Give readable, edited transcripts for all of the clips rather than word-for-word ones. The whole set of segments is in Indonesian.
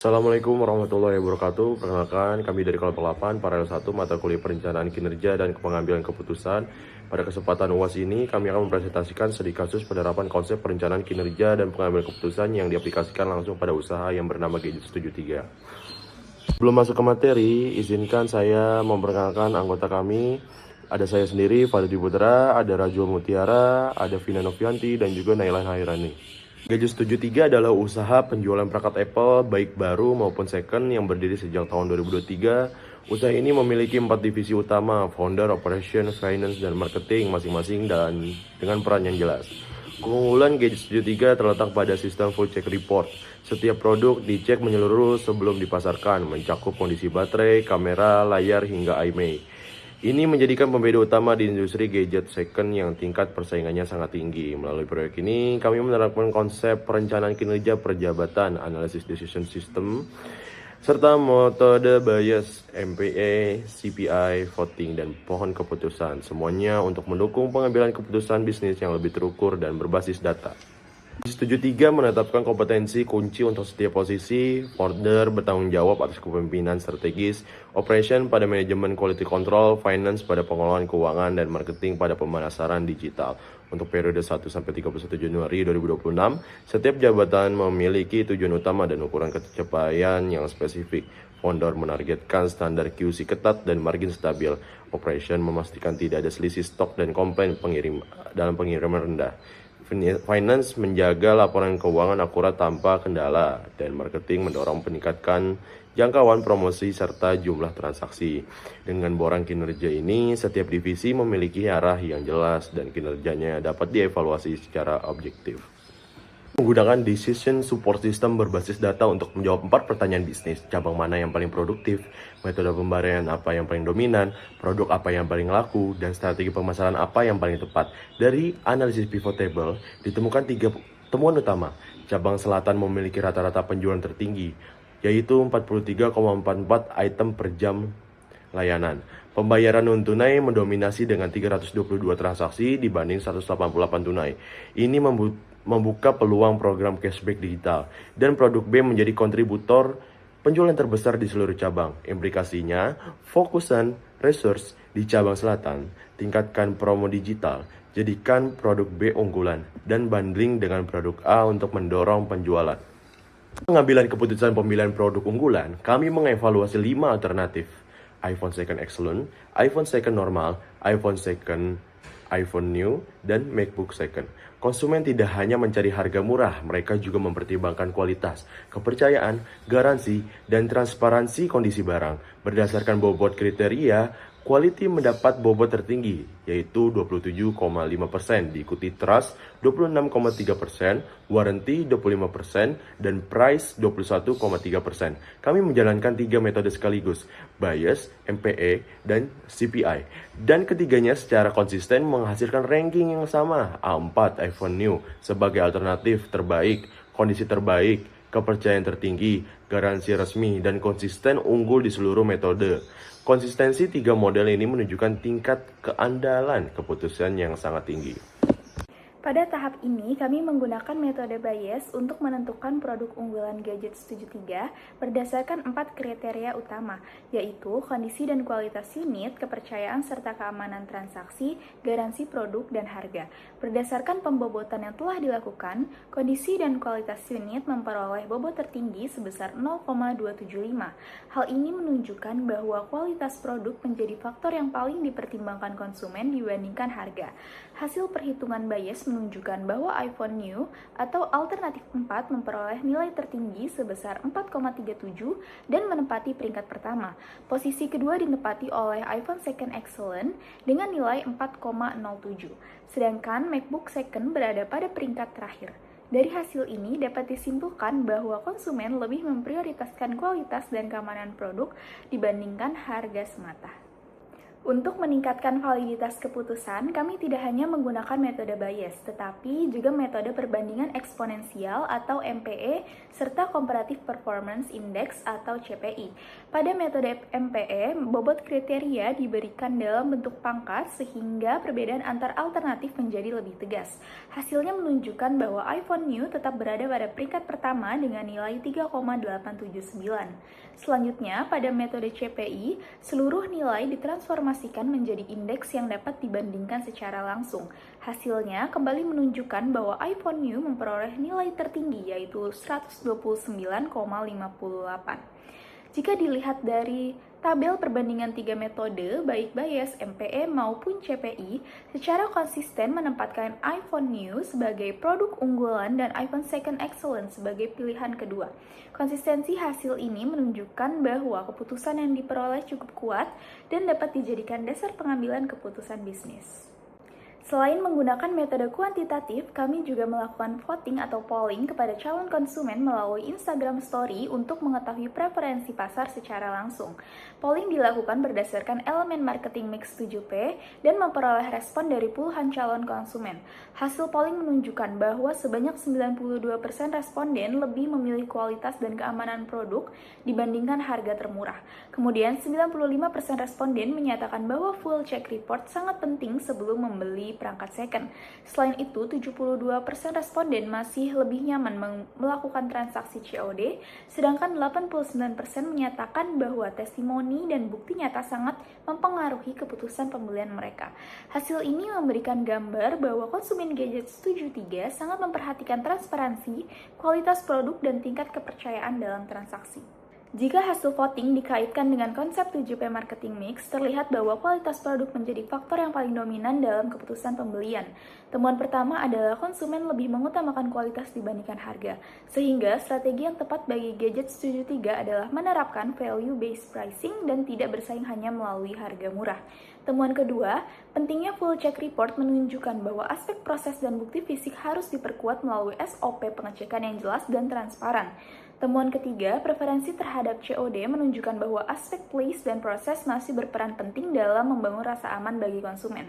Assalamualaikum warahmatullahi wabarakatuh. Perkenalkan, kami dari kelompok 8, Paralel 1, mata kuliah perencanaan kinerja dan pengambilan keputusan. Pada kesempatan UAS ini, kami akan mempresentasikan studi kasus penerapan konsep perencanaan kinerja dan pengambilan keputusan yang diaplikasikan langsung pada usaha yang bernama Gadget 73. Sebelum masuk ke materi, izinkan saya memperkenalkan anggota kami. Ada saya sendiri, Fadli Putra, ada Rajul Mutiara, ada Vina Novianti, dan juga Nailan Hairani. Gadget 73 adalah usaha penjualan perangkat Apple baik baru maupun second yang berdiri sejak tahun 2023. Usaha ini memiliki 4 divisi utama, founder, operation, finance, dan marketing masing-masing dan dengan peran yang jelas. Keunggulan Gadget 73 terletak pada sistem full check report. Setiap produk dicek menyeluruh sebelum dipasarkan, mencakup kondisi baterai, kamera, layar, hingga IMEI. Ini menjadikan pembeda utama di industri gadget second yang tingkat persaingannya sangat tinggi. Melalui proyek ini, kami menerapkan konsep perencanaan kinerja perjabatan, analisis decision system, serta metode bias, MPA, CPI, voting, dan pohon keputusan. Semuanya untuk mendukung pengambilan keputusan bisnis yang lebih terukur dan berbasis data. 73 menetapkan kompetensi kunci untuk setiap posisi, founder bertanggung jawab atas kepemimpinan strategis, operation pada manajemen quality control, finance pada pengelolaan keuangan, dan marketing pada pemasaran digital. Untuk periode 1 sampai 31 Januari 2026, setiap jabatan memiliki tujuan utama dan ukuran pencapaian yang spesifik. Founder menargetkan standar QC ketat dan margin stabil. Operation memastikan tidak ada selisih stok dan komplain dalam pengiriman rendah. Finance menjaga laporan keuangan akurat tanpa kendala, dan marketing mendorong peningkatan jangkauan promosi serta jumlah transaksi. Dengan borang kinerja ini, setiap divisi memiliki arah yang jelas dan kinerjanya dapat dievaluasi secara objektif. Menggunakan decision support system berbasis data untuk menjawab 4 pertanyaan bisnis. Cabang mana yang paling produktif, metode pembarian apa yang paling dominan, produk apa yang paling laku, dan strategi pemasaran apa yang paling tepat. Dari analisis pivot table, ditemukan 3 temuan utama. Cabang selatan memiliki rata-rata penjualan tertinggi, yaitu 43,44 item per jam layanan. Pembayaran non-tunai mendominasi dengan 322 transaksi dibanding 188 tunai. Ini membuka peluang program cashback digital, dan produk B menjadi kontributor penjualan terbesar di seluruh cabang. Implikasinya, fokusan resource di cabang selatan, tingkatkan promo digital, jadikan produk B unggulan, dan bundling dengan produk A untuk mendorong penjualan. Pengambilan keputusan pemilihan produk unggulan, kami mengevaluasi 5 alternatif: iPhone second excellent, iPhone second normal, iPhone second, iPhone new, dan MacBook second. Konsumen tidak hanya mencari harga murah, mereka juga mempertimbangkan kualitas, kepercayaan, garansi, dan transparansi kondisi barang. Berdasarkan bobot kriteria, Quality mendapat bobot tertinggi, yaitu 27,5%, diikuti Trust 26,3%, Warranty 25%, dan Price 21,3%. Kami menjalankan 3 metode sekaligus, Bias, MPA, dan CPI. Dan ketiganya secara konsisten menghasilkan ranking yang sama, A4 iPhone New sebagai alternatif terbaik, kondisi terbaik, kepercayaan tertinggi, garansi resmi, dan konsisten unggul di seluruh metode. Konsistensi 3 model ini menunjukkan tingkat keandalan keputusan yang sangat tinggi. Pada tahap ini, kami menggunakan metode bias untuk menentukan produk unggulan Gadget 73 berdasarkan 4 kriteria utama, yaitu kondisi dan kualitas unit, kepercayaan serta keamanan transaksi, garansi produk, dan harga. Berdasarkan pembobotan yang telah dilakukan, kondisi dan kualitas unit memperoleh bobot tertinggi sebesar 0,275. Hal ini menunjukkan bahwa kualitas produk menjadi faktor yang paling dipertimbangkan konsumen dibandingkan harga. Hasil perhitungan bias menunjukkan bahwa iPhone New atau alternatif 4 memperoleh nilai tertinggi sebesar 4,37 dan menempati peringkat pertama. Posisi kedua ditempati oleh iPhone Second Excellent dengan nilai 4,07. Sedangkan MacBook Second berada pada peringkat terakhir. Dari hasil ini dapat disimpulkan bahwa konsumen lebih memprioritaskan kualitas dan keamanan produk dibandingkan harga semata. Untuk meningkatkan validitas keputusan, kami tidak hanya menggunakan metode Bayes, tetapi juga metode perbandingan eksponensial atau MPE, serta Comparative Performance Index atau CPI. Pada metode MPE, bobot kriteria diberikan dalam bentuk pangkat sehingga perbedaan antar alternatif menjadi lebih tegas. Hasilnya menunjukkan bahwa iPhone New tetap berada pada peringkat pertama dengan nilai 3,879. Selanjutnya, pada metode CPI, seluruh nilai ditransformasikan menjadi indeks yang dapat dibandingkan secara langsung. Hasilnya kembali menunjukkan bahwa iPhone New memperoleh nilai tertinggi yaitu 129,58. Jika dilihat dari tabel perbandingan 3 metode, baik Bayes, MPE maupun CPI, secara konsisten menempatkan iPhone New sebagai produk unggulan dan iPhone Second Excellent sebagai pilihan kedua. Konsistensi hasil ini menunjukkan bahwa keputusan yang diperoleh cukup kuat dan dapat dijadikan dasar pengambilan keputusan bisnis. Selain menggunakan metode kuantitatif, kami juga melakukan voting atau polling kepada calon konsumen melalui Instagram Story untuk mengetahui preferensi pasar secara langsung. Polling dilakukan berdasarkan elemen marketing mix 7P dan memperoleh respon dari puluhan calon konsumen. Hasil polling menunjukkan bahwa sebanyak 92% responden lebih memilih kualitas dan keamanan produk dibandingkan harga termurah. Kemudian 95% responden menyatakan bahwa full check report sangat penting sebelum membeli perangkat second. Selain itu, 72% responden masih lebih nyaman melakukan transaksi COD, sedangkan 89% menyatakan bahwa testimoni dan bukti nyata sangat mempengaruhi keputusan pembelian mereka. Hasil ini memberikan gambar bahwa konsumen gadget setuju 3 sangat memperhatikan transparansi, kualitas produk, dan tingkat kepercayaan dalam transaksi. Jika hasil voting dikaitkan dengan konsep 7P marketing mix, terlihat bahwa kualitas produk menjadi faktor yang paling dominan dalam keputusan pembelian. Temuan pertama adalah konsumen lebih mengutamakan kualitas dibandingkan harga, sehingga strategi yang tepat bagi gadget setuju 3 adalah menerapkan value-based pricing dan tidak bersaing hanya melalui harga murah. Temuan kedua, pentingnya full check report menunjukkan bahwa aspek proses dan bukti fisik harus diperkuat melalui SOP pengecekan yang jelas dan transparan. Temuan ketiga, preferensi terhadap COD menunjukkan bahwa aspek place dan proses masih berperan penting dalam membangun rasa aman bagi konsumen.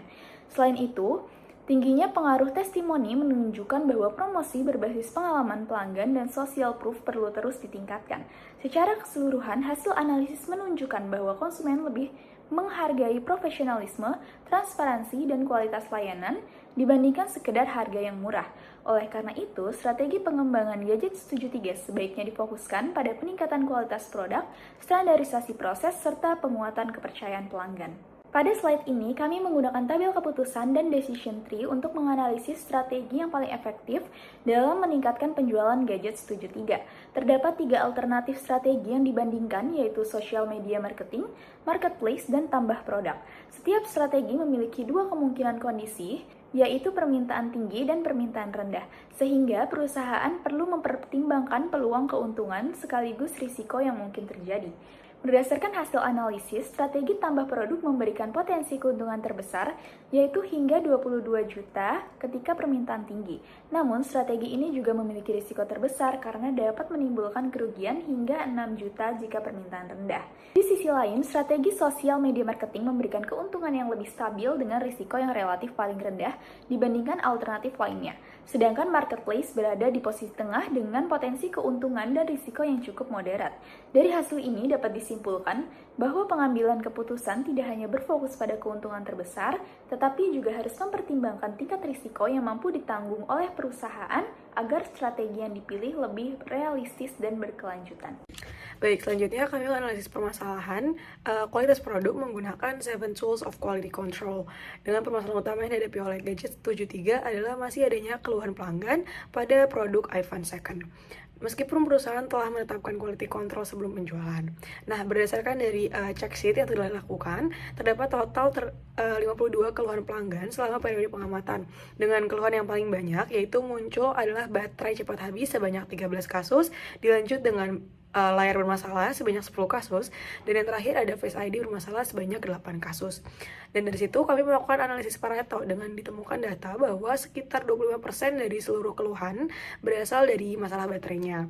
Selain itu, tingginya pengaruh testimoni menunjukkan bahwa promosi berbasis pengalaman pelanggan dan social proof perlu terus ditingkatkan. Secara keseluruhan, hasil analisis menunjukkan bahwa konsumen lebih menghargai profesionalisme, transparansi, dan kualitas layanan dibandingkan sekedar harga yang murah. Oleh karena itu, strategi pengembangan gadget setuju 3 sebaiknya difokuskan pada peningkatan kualitas produk, standarisasi proses, serta penguatan kepercayaan pelanggan. Pada slide ini, kami menggunakan tabel keputusan dan decision tree untuk menganalisis strategi yang paling efektif dalam meningkatkan penjualan gadget setuju 3. Terdapat 3 alternatif strategi yang dibandingkan, yaitu social media marketing, marketplace, dan tambah produk. Setiap strategi memiliki 2 kemungkinan kondisi, yaitu permintaan tinggi dan permintaan rendah, sehingga perusahaan perlu mempertimbangkan peluang keuntungan sekaligus risiko yang mungkin terjadi. Berdasarkan hasil analisis, strategi tambah produk memberikan potensi keuntungan terbesar, yaitu hingga 22 juta ketika permintaan tinggi. Namun, strategi ini juga memiliki risiko terbesar karena dapat menimbulkan kerugian hingga 6 juta jika permintaan rendah. Di sisi lain, strategi sosial media marketing memberikan keuntungan yang lebih stabil dengan risiko yang relatif paling rendah dibandingkan alternatif lainnya. Sedangkan marketplace berada di posisi tengah dengan potensi keuntungan dan risiko yang cukup moderat. Dari hasil ini dapat disimpulkan bahwa pengambilan keputusan tidak hanya berfokus pada keuntungan terbesar, tetapi juga harus mempertimbangkan tingkat risiko yang mampu ditanggung oleh perusahaan agar strategi yang dipilih lebih realistis dan berkelanjutan. Baik, selanjutnya kami akan analisis permasalahan kualitas produk menggunakan 7 Tools of Quality Control. Dengan permasalahan utama yang dihadapi oleh gadget 73 adalah masih adanya keluhan pelanggan pada produk iPhone second. Meskipun perusahaan telah menetapkan quality control sebelum penjualan. Nah, berdasarkan dari check sheet yang telah dilakukan, terdapat total 52 keluhan pelanggan selama periode pengamatan. Dengan keluhan yang paling banyak, yaitu muncul adalah baterai cepat habis sebanyak 13 kasus, dilanjut dengan layar bermasalah sebanyak 10 kasus, dan yang terakhir ada Face ID bermasalah sebanyak 8 kasus. Dan dari situ kami melakukan analisis Pareto dengan ditemukan data bahwa sekitar 25% dari seluruh keluhan berasal dari masalah baterainya.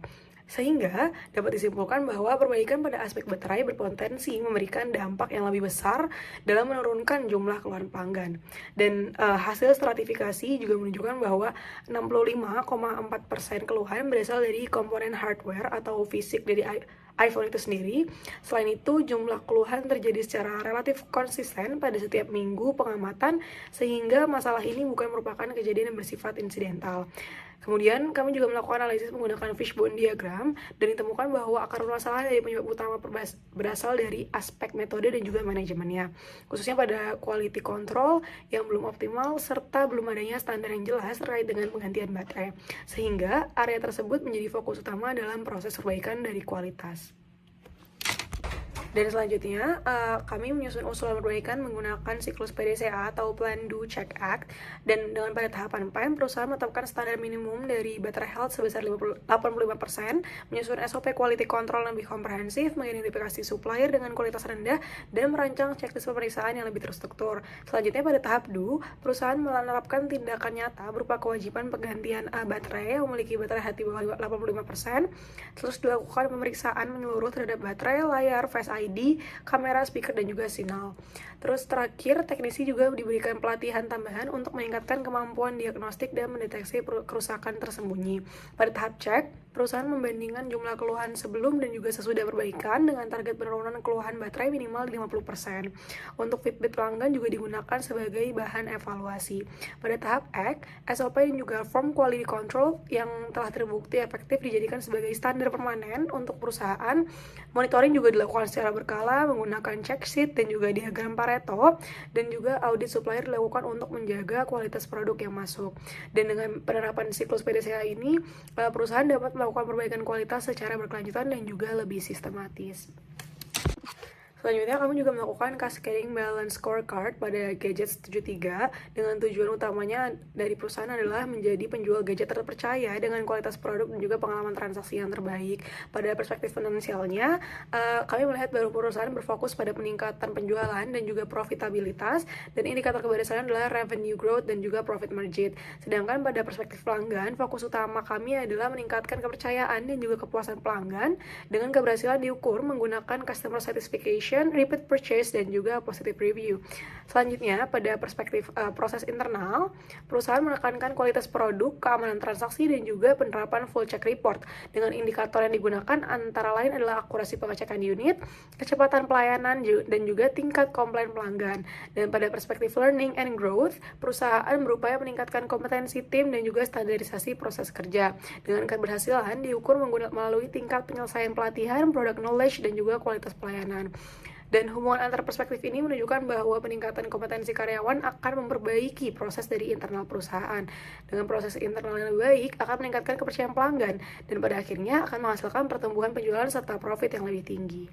Sehingga dapat disimpulkan bahwa perbaikan pada aspek baterai berpotensi memberikan dampak yang lebih besar dalam menurunkan jumlah keluhan pelanggan. Dan hasil stratifikasi juga menunjukkan bahwa 65,4% keluhan berasal dari komponen hardware atau fisik dari iPhone itu sendiri. Selain itu, jumlah keluhan terjadi secara relatif konsisten pada setiap minggu pengamatan, sehingga masalah ini bukan merupakan kejadian yang bersifat insidental. Kemudian, kami juga melakukan analisis menggunakan fishbone diagram dan ditemukan bahwa akar permasalahan dari penyebab utama berasal dari aspek metode dan juga manajemennya, khususnya pada quality control yang belum optimal serta belum adanya standar yang jelas terkait dengan penggantian baterai, sehingga area tersebut menjadi fokus utama dalam proses perbaikan dari kualitas. Dan selanjutnya, kami menyusun usulan perbaikan menggunakan siklus PDCA atau Plan, Do, Check, Act. Dan dengan pada tahapan PAM, perusahaan menetapkan standar minimum dari baterai health sebesar 85%, menyusun SOP quality control yang lebih komprehensif, mengidentifikasi supplier dengan kualitas rendah, dan merancang checklist pemeriksaan yang lebih terstruktur. Selanjutnya, pada tahap Do, perusahaan menerapkan tindakan nyata berupa kewajiban penggantian baterai yang memiliki baterai di bawah 85%, terus dilakukan pemeriksaan menyeluruh terhadap baterai, layar, Face ID, kamera, speaker, dan juga sinyal. Terus terakhir, teknisi juga diberikan pelatihan tambahan untuk meningkatkan kemampuan diagnostik dan mendeteksi kerusakan tersembunyi. Pada tahap cek, perusahaan membandingkan jumlah keluhan sebelum dan juga sesudah perbaikan dengan target penurunan keluhan baterai minimal 50%. Untuk feedback pelanggan juga digunakan sebagai bahan evaluasi. Pada tahap Act, SOP dan juga form quality control yang telah terbukti efektif dijadikan sebagai standar permanen untuk perusahaan. Monitoring juga dilakukan secara berkala menggunakan check sheet dan juga diagram Pareto, dan juga audit supplier dilakukan untuk menjaga kualitas produk yang masuk. Dan dengan penerapan siklus PDCA ini, perusahaan dapat melakukan perbaikan kualitas secara berkelanjutan dan juga lebih sistematis. Selanjutnya, kami juga melakukan Cascading Balance Scorecard pada Gadgets 73 dengan tujuan utamanya dari perusahaan adalah menjadi penjual gadget terpercaya dengan kualitas produk dan juga pengalaman transaksi yang terbaik. Pada perspektif finansialnya, kami melihat bahwa perusahaan berfokus pada peningkatan penjualan dan juga profitabilitas, dan indikator keberhasilan adalah revenue growth dan juga profit margin. Sedangkan pada perspektif pelanggan, fokus utama kami adalah meningkatkan kepercayaan dan juga kepuasan pelanggan dengan keberhasilan diukur menggunakan customer satisfaction, repeat purchase, dan juga positive review. Selanjutnya, pada perspektif proses internal, perusahaan menekankan kualitas produk, keamanan transaksi, dan juga penerapan full check report. Dengan indikator yang digunakan antara lain adalah akurasi pengecekan unit, kecepatan pelayanan, dan juga tingkat komplain pelanggan. Dan pada perspektif learning and growth, perusahaan berupaya meningkatkan kompetensi tim dan juga standarisasi proses kerja. Dengan keberhasilan diukur melalui tingkat penyelesaian pelatihan, product knowledge, dan juga kualitas pelayanan. Dan hubungan antar perspektif ini menunjukkan bahwa peningkatan kompetensi karyawan akan memperbaiki proses dari internal perusahaan. Dengan proses internal yang lebih baik, akan meningkatkan kepercayaan pelanggan, dan pada akhirnya akan menghasilkan pertumbuhan penjualan serta profit yang lebih tinggi.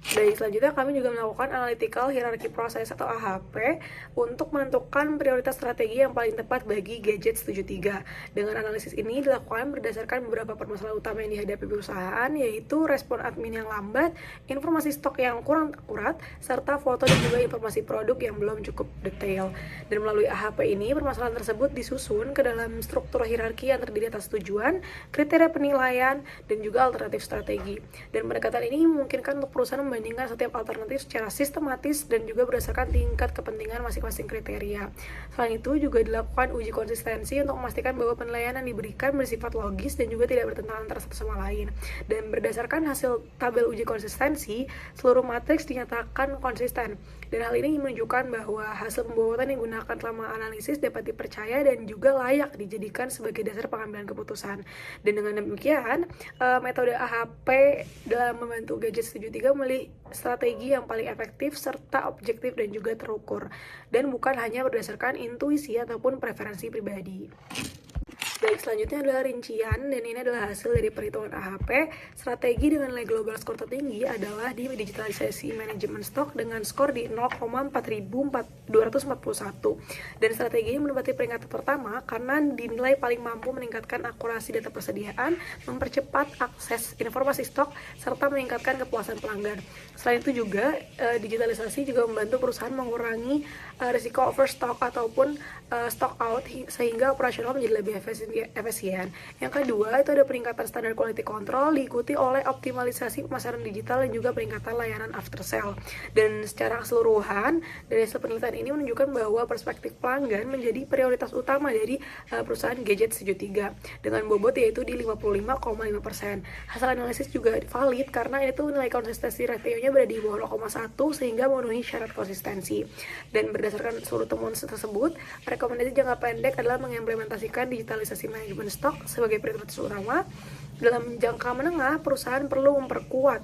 Baik, selanjutnya kami juga melakukan analytical hierarchy process atau AHP untuk menentukan prioritas strategi yang paling tepat bagi Gadgets 73. Dengan analisis ini dilakukan berdasarkan beberapa permasalahan utama yang dihadapi perusahaan, yaitu respon admin yang lambat, informasi stok yang kurang akurat, serta foto dan juga informasi produk yang belum cukup detail. Dan melalui AHP ini, permasalahan tersebut disusun ke dalam struktur hierarki yang terdiri atas tujuan, kriteria penilaian, dan juga alternatif strategi. Dan pendekatan ini memungkinkan untuk perusahaan membandingkan setiap alternatif secara sistematis dan juga berdasarkan tingkat kepentingan masing-masing kriteria. Selain itu juga dilakukan uji konsistensi untuk memastikan bahwa penilaian yang diberikan bersifat logis dan juga tidak bertentangan antara satu sama lain. Dan berdasarkan hasil tabel uji konsistensi, seluruh matriks dinyatakan konsisten. Dan hal ini menunjukkan bahwa hasil pembuatan yang digunakan selama analisis dapat dipercaya dan juga layak dijadikan sebagai dasar pengambilan keputusan. Dan dengan demikian, metode AHP dalam membantu Gadgets 73 memilih strategi yang paling efektif serta objektif dan juga terukur, dan bukan hanya berdasarkan intuisi ataupun preferensi pribadi. Baik, selanjutnya adalah rincian, dan ini adalah hasil dari perhitungan AHP. Strategi dengan nilai global skor tertinggi adalah di digitalisasi manajemen stok dengan skor di 0,4241. Dan strategi ini menempati peringkat pertama karena dinilai paling mampu meningkatkan akurasi data persediaan, mempercepat akses informasi stok, serta meningkatkan kepuasan pelanggan. Selain itu juga, digitalisasi juga membantu perusahaan mengurangi risiko overstock ataupun stock out, sehingga operasional menjadi lebih efisien efisien. Yang kedua, itu ada peningkatan standar quality control diikuti oleh optimalisasi pemasaran digital dan juga peningkatan layanan after sale. Dan secara keseluruhan, dari hasil penelitian ini menunjukkan bahwa perspektif pelanggan menjadi prioritas utama dari perusahaan Gadget 73 dengan bobot yaitu di 55,5%. Hasil analisis juga valid karena itu nilai konsistensi ratio-nya berada di bawah 0,1 sehingga memenuhi syarat konsistensi. Dan berdasarkan seluruh temuan tersebut, rekomendasi jangka pendek adalah mengimplementasikan digitalisasi manajemen stok sebagai prioritas utama. Dalam jangka menengah, perusahaan perlu memperkuat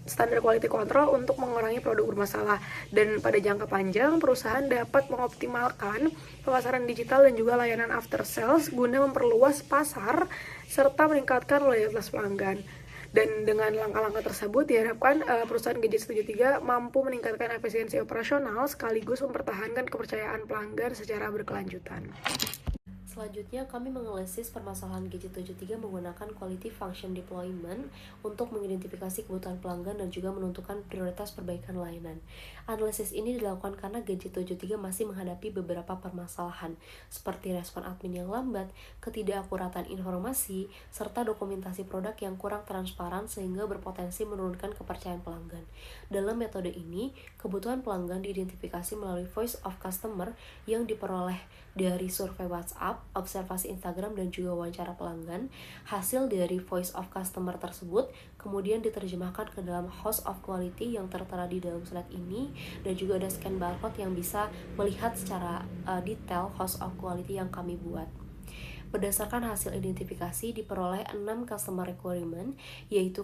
standar quality control untuk mengurangi produk bermasalah. Dan pada jangka panjang, perusahaan dapat mengoptimalkan pemasaran digital dan juga layanan after sales guna memperluas pasar serta meningkatkan loyalitas pelanggan. Dan dengan langkah-langkah tersebut diharapkan perusahaan Gadget 73 mampu meningkatkan efisiensi operasional sekaligus mempertahankan kepercayaan pelanggan secara berkelanjutan. Selanjutnya, kami menganalisis permasalahan Gadget 73 menggunakan Quality Function Deployment untuk mengidentifikasi kebutuhan pelanggan dan juga menentukan prioritas perbaikan layanan. Analisis ini dilakukan karena Gadget 73 masih menghadapi beberapa permasalahan, seperti respon admin yang lambat, ketidakakuratan informasi, serta dokumentasi produk yang kurang transparan sehingga berpotensi menurunkan kepercayaan pelanggan. Dalam metode ini, kebutuhan pelanggan diidentifikasi melalui Voice of Customer yang diperoleh dari survei WhatsApp, observasi Instagram, dan juga wawancara pelanggan. Hasil dari Voice of Customer tersebut kemudian diterjemahkan ke dalam House of Quality yang tertera di dalam slide ini, dan juga ada scan barcode yang bisa melihat secara detail House of Quality yang kami buat. Berdasarkan hasil identifikasi diperoleh 6 customer requirement, yaitu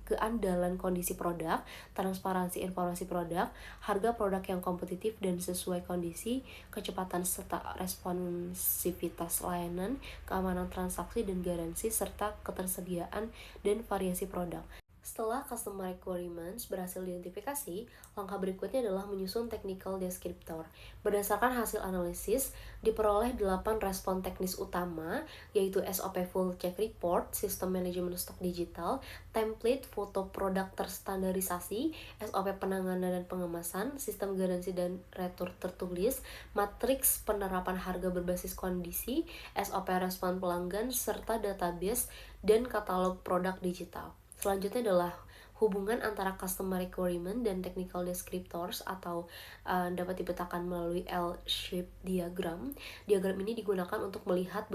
keandalan kondisi produk, transparansi informasi produk, harga produk yang kompetitif dan sesuai kondisi, kecepatan serta responsivitas layanan, keamanan transaksi dan garansi, serta ketersediaan dan variasi produk. Setelah customer requirements berhasil diidentifikasi, langkah berikutnya adalah menyusun technical descriptor. Berdasarkan hasil analisis, diperoleh 8 respon teknis utama, yaitu SOP Full Check Report, Sistem Manajemen Stok Digital, Template Foto Produk Terstandarisasi, SOP Penanganan dan Pengemasan, Sistem Garansi dan Retur Tertulis, Matriks Penerapan Harga Berbasis Kondisi, SOP Respon Pelanggan, serta database dan katalog produk digital. Selanjutnya adalah hubungan antara customer requirement dan technical descriptors atau dapat dipetakan melalui L-shaped diagram. Diagram ini digunakan untuk melihat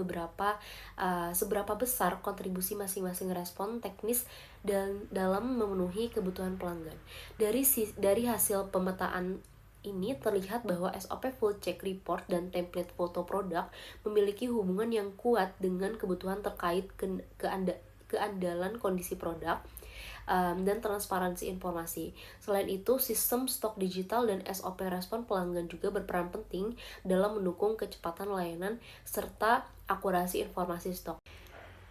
seberapa besar kontribusi masing-masing respon teknis dan dalam memenuhi kebutuhan pelanggan. Dari hasil pemetaan ini terlihat bahwa SOP Full Check Report dan template foto produk memiliki hubungan yang kuat dengan kebutuhan terkait keandalan kondisi produk dan transparansi informasi. Selain itu, sistem stok digital dan SOP respon pelanggan juga berperan penting dalam mendukung kecepatan layanan serta akurasi informasi stok.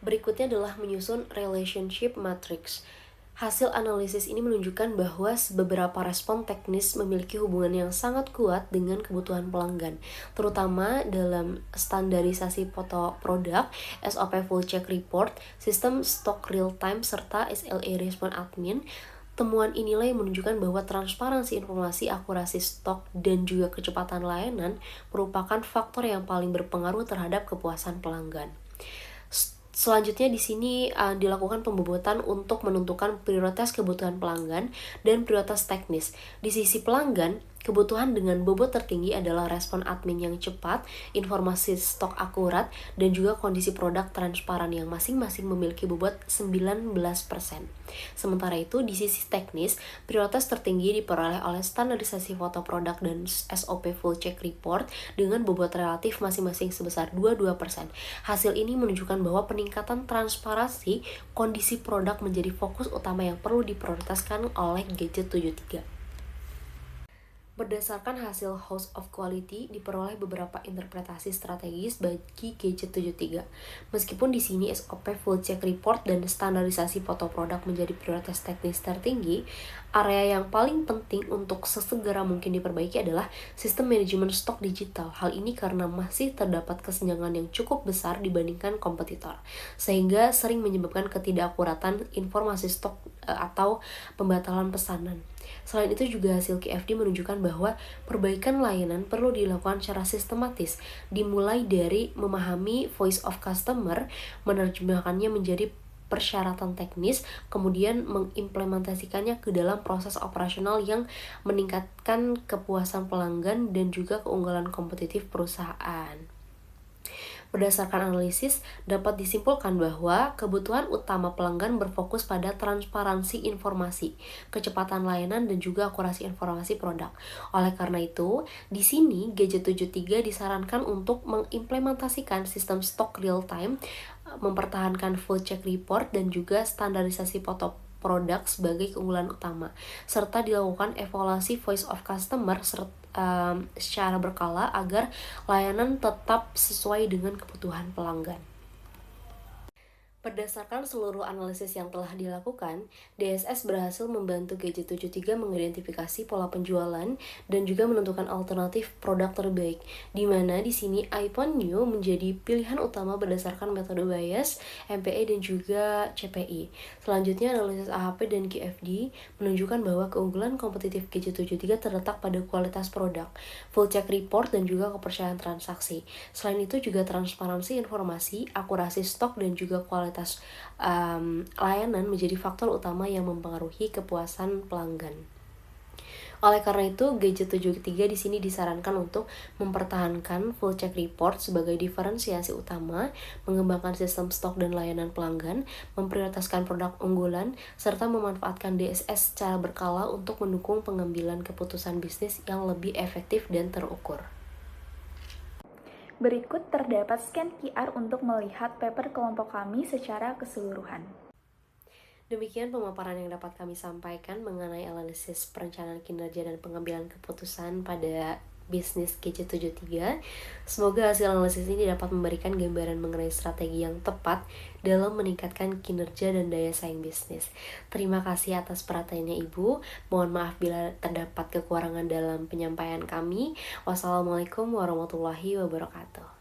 Berikutnya adalah menyusun relationship matrix. Hasil analisis ini menunjukkan bahwa beberapa respon teknis memiliki hubungan yang sangat kuat dengan kebutuhan pelanggan, terutama dalam standarisasi foto produk, SOP Full Check Report, sistem stok real time, serta SLA respon admin. Temuan inilah yang menunjukkan bahwa transparansi informasi, akurasi stok, dan juga kecepatan layanan merupakan faktor yang paling berpengaruh terhadap kepuasan pelanggan. Selanjutnya di sini dilakukan pembobotan untuk menentukan prioritas kebutuhan pelanggan dan prioritas teknis. Di sisi pelanggan, kebutuhan dengan bobot tertinggi adalah respon admin yang cepat, informasi stok akurat, dan juga kondisi produk transparan yang masing-masing memiliki bobot 19%. Sementara itu, di sisi teknis, prioritas tertinggi diperoleh oleh standarisasi foto produk dan SOP Full Check Report dengan bobot relatif masing-masing sebesar 22%. Hasil ini menunjukkan bahwa peningkatan transparansi kondisi produk menjadi fokus utama yang perlu diprioritaskan oleh Gadget 73. Berdasarkan hasil House of Quality, diperoleh beberapa interpretasi strategis bagi Gadget 73. Meskipun di sini SOP Full Check Report dan standarisasi foto produk menjadi prioritas teknis tertinggi, area yang paling penting untuk sesegera mungkin diperbaiki adalah sistem manajemen stok digital. Hal ini karena masih terdapat kesenjangan yang cukup besar dibandingkan kompetitor, sehingga sering menyebabkan ketidakakuratan informasi stok atau pembatalan pesanan. Selain itu juga hasil QFD menunjukkan bahwa perbaikan layanan perlu dilakukan secara sistematis, dimulai dari memahami voice of customer, menerjemahkannya menjadi persyaratan teknis, kemudian mengimplementasikannya ke dalam proses operasional yang meningkatkan kepuasan pelanggan dan juga keunggulan kompetitif perusahaan. Berdasarkan analisis, dapat disimpulkan bahwa kebutuhan utama pelanggan berfokus pada transparansi informasi, kecepatan layanan, dan juga akurasi informasi produk. Oleh karena itu, di sini Gadget 73 disarankan untuk mengimplementasikan sistem stok real time, mempertahankan full check report, dan juga standarisasi foto produk sebagai keunggulan utama, serta dilakukan evaluasi voice of customer secara berkala agar layanan tetap sesuai dengan kebutuhan pelanggan. Berdasarkan seluruh analisis yang telah dilakukan, DSS berhasil membantu Gadget 73 mengidentifikasi pola penjualan dan juga menentukan alternatif produk terbaik, di mana di sini iPhone New menjadi pilihan utama berdasarkan metode bias, MPE dan juga CPI. Selanjutnya, analisis AHP dan QFD menunjukkan bahwa keunggulan kompetitif Gadget 73 terletak pada kualitas produk, full check report, dan juga kepercayaan transaksi. Selain itu juga transparansi informasi, akurasi stok, dan juga kualitas layanan menjadi faktor utama yang mempengaruhi kepuasan pelanggan. Oleh karena itu, Gadget 73 di sini disarankan untuk mempertahankan full check report sebagai diferensiasi utama, mengembangkan sistem stok dan layanan pelanggan, memprioritaskan produk unggulan, serta memanfaatkan DSS secara berkala untuk mendukung pengambilan keputusan bisnis yang lebih efektif dan terukur. Berikut terdapat scan QR untuk melihat paper kelompok kami secara keseluruhan. Demikian pemaparan yang dapat kami sampaikan mengenai analisis perencanaan kinerja dan pengambilan keputusan pada bisnis Gadget 73. Semoga hasil analisis ini dapat memberikan gambaran mengenai strategi yang tepat dalam meningkatkan kinerja dan daya saing bisnis. Terima kasih atas perhatiannya Ibu. Mohon maaf bila terdapat kekurangan dalam penyampaian kami. Wassalamualaikum warahmatullahi wabarakatuh.